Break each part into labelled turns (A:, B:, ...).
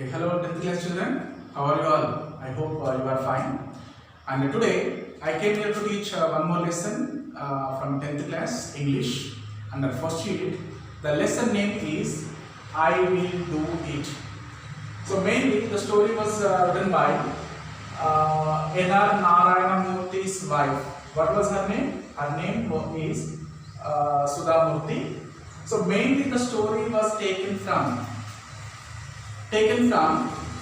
A: Okay, hello 10th class children. How are you all? I hope you are fine. And today I came here to teach one more lesson from 10th class English. And the first unit, the lesson name is I Will Do It. So mainly the story was written by N.R. Narayana Murthy's wife. What was her name? Her name is Sudha Murthy. So mainly the story was taken from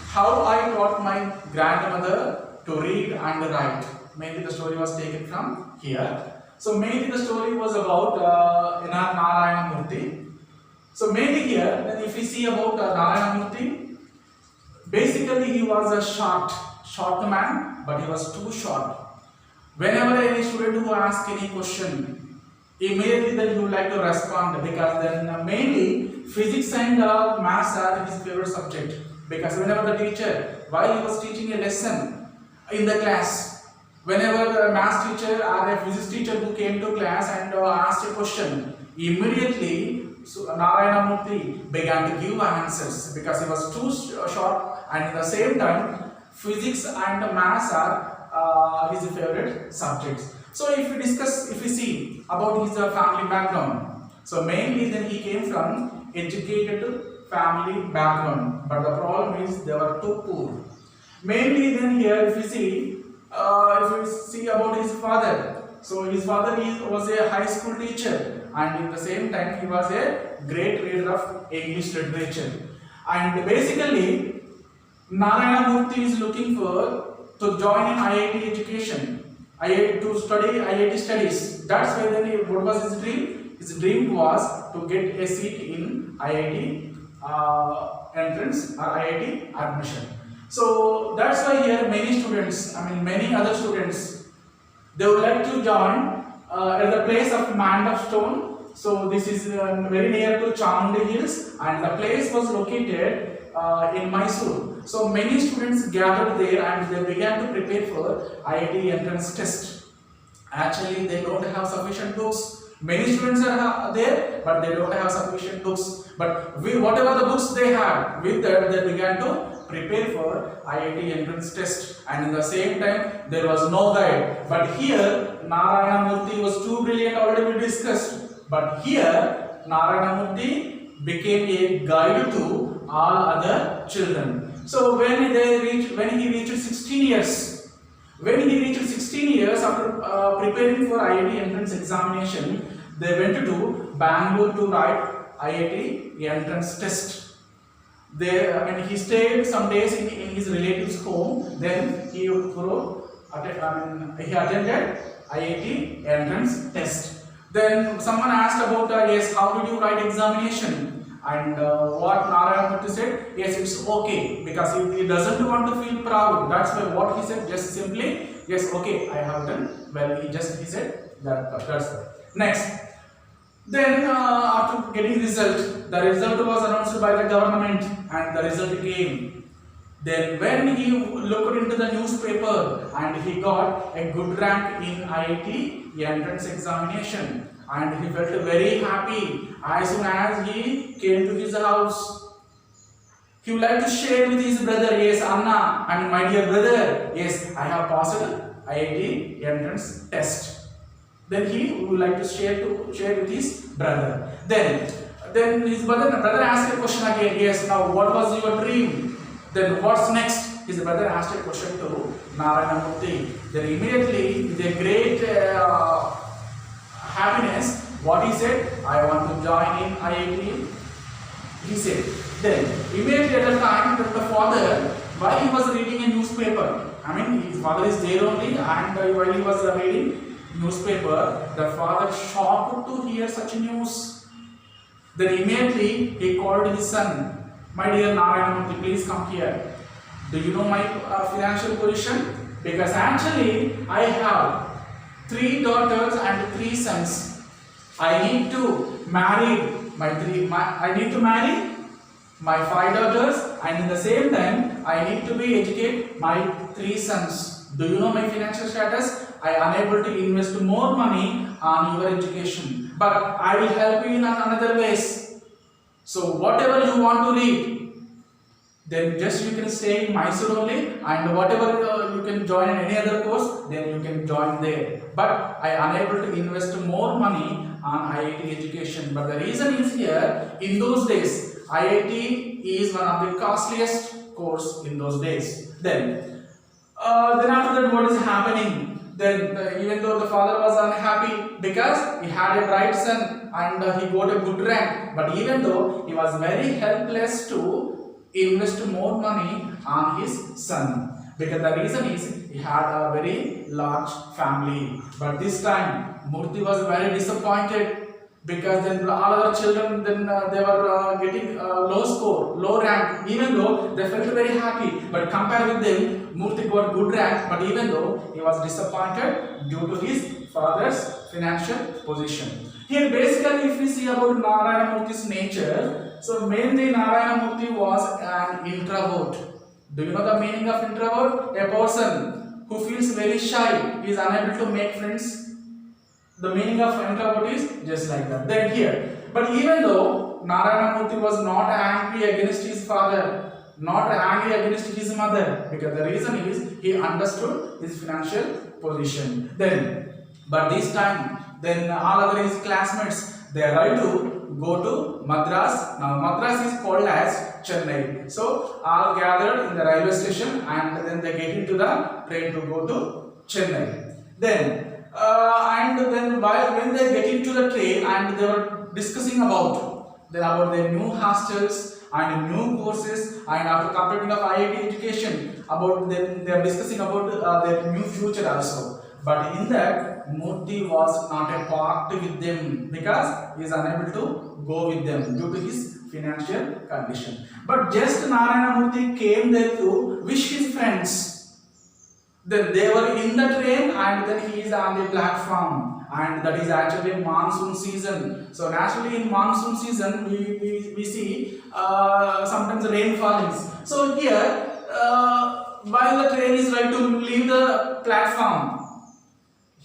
A: how I taught my grandmother to read and write. Mainly the story was taken from here. So mainly the story was about N.R. Narayana Murthy. So mainly here, then if we see about Narayana Murthy, basically he was a short man, but he was too short. Whenever any student who asks any question, immediately then he would like to respond, because then mainly physics and maths are his favorite subject. Because whenever the teacher, while he was teaching a lesson in the class, whenever the maths teacher or a physics teacher who came to class and asked a question, immediately Narayana Murthy began to give answers, because he was too short, and at the same time physics and maths are his favorite subjects. So if we see about his family background, so mainly then he came from educated family background, but the problem is they were too poor. Mainly then here if we see about his father, so his father was a high school teacher, and at the same time he was a great reader of English literature. And basically Narayana Murthy is looking to join in IIT education, to study IIT studies. That's why then what was his dream? His dream was to get a seat in IIT entrance or IIT admission. So that's why here many other students, they would like to join at the place of Mandapstone. So this is very near to Chamundi Hills, and the place was located in Mysore. So many students gathered there and they began to prepare for IIT entrance test. Actually, they don't have sufficient books. Many students are there, but they don't have sufficient books. But with whatever the books they had, with that they began to prepare for IIT entrance test. And in the same time, there was no guide. But here, Narayana Murthy was too brilliant, already we discussed. But here, Narayana Murthy became a guide to all other children. So when he reached 16 years, after preparing for IIT entrance examination, they went to Bangalore to write IIT entrance test. He stayed some days in his relative's home. Then he attended IIT entrance test. Then someone asked about yes, how did you write examination? And what Narayana Murthy said, yes, it's okay, because he doesn't want to feel proud. That's why what he said, just simply, yes, okay, I have done well. He said that. That's it. Next, then after getting result, the result was announced by the government, and the result came. Then when he looked into the newspaper, and he got a good rank in IIT entrance examination, and he felt very happy. As soon as he came to his house, he would like to share with his brother, yes, Anna, and my dear brother, yes, I have passed IIT entrance test. Then he would like to share with his brother. Then his brother asked a question again. Yes, now what was your dream? Then what's next? His brother asked a question to Narayana Murthy. Then immediately, with a great happiness, what he said, I want to join in IIT. He said. Then immediately at the time, the father, while he was reading a newspaper, his father is there only, and while he was reading newspaper, the father shocked to hear such news. Then immediately he called his son, my dear Narayana Murthy, please come here. Do you know my financial position? Because actually I have 3 daughters and 3 sons. I need to marry my 5 daughters, and at the same time I need to educate my 3 sons. Do you know my financial status? I am unable to invest more money on your education, but I will help you in another ways. So whatever you want to read, then just you can stay in Mysore only, and whatever you can join in any other course, then you can join there. But I unable to invest more money on IIT education. But the reason is here, in those days, IIT is one of the costliest course in those days. Then after that, what is happening? Then even though the father was unhappy because he had a bright son and he got a good rank, but even though he was very helpless to invest more money on his son, because the reason is he had a very large family. But this time Murthy was very disappointed, because then all other children then they were getting low score, low rank, even though they felt very happy. But compared with them, Murthy got good rank, but even though he was disappointed due to his father's financial position. Here basically if we see about Narayana Murthy's nature, so mainly Narayana Murthy was an introvert. Do you know the meaning of introvert? A person who feels very shy, is unable to make friends. The meaning of introvert is just like that. Then here, but even though Narayana Murthy was not angry against his father, not angry against his mother, because the reason is he understood his financial position. But this time, then all other his classmates, they arrived to go to Madras. Now Madras is called as Chennai. So all gathered in the railway station, and then they get into the train to go to Chennai. And then when they get into the train, and they were discussing about their new hostels and new courses, and after completing of IIT education, about them they are discussing about their new future also. But in that, Murthy was not a part with them, because he is unable to go with them due to his financial condition. But just Narayana Murthy came there to wish his friends. Then they were in the train, and then he is on the platform, and that is actually monsoon season. So naturally in monsoon season we see sometimes rain fallings. So here while the train is ready to leave the platform,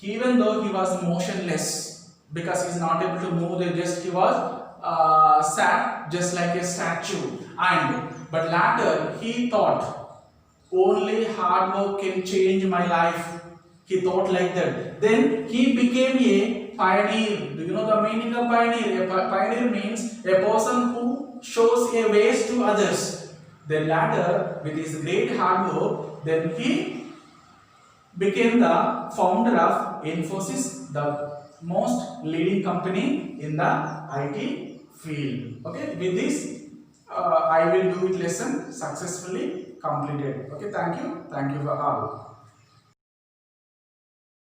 A: even though he was motionless, because he is not able to move, he was sat just like a statue. But later he thought, only hard work can change my life. He thought like that. Then he became a pioneer. Do you know the meaning of pioneer? A pioneer means a person who shows a ways to others. Then later, with his great hard work, then he became the founder of Infosys, the most leading company in the IT field. Okay, with this I will do it lesson successfully completed. Okay, thank you for all.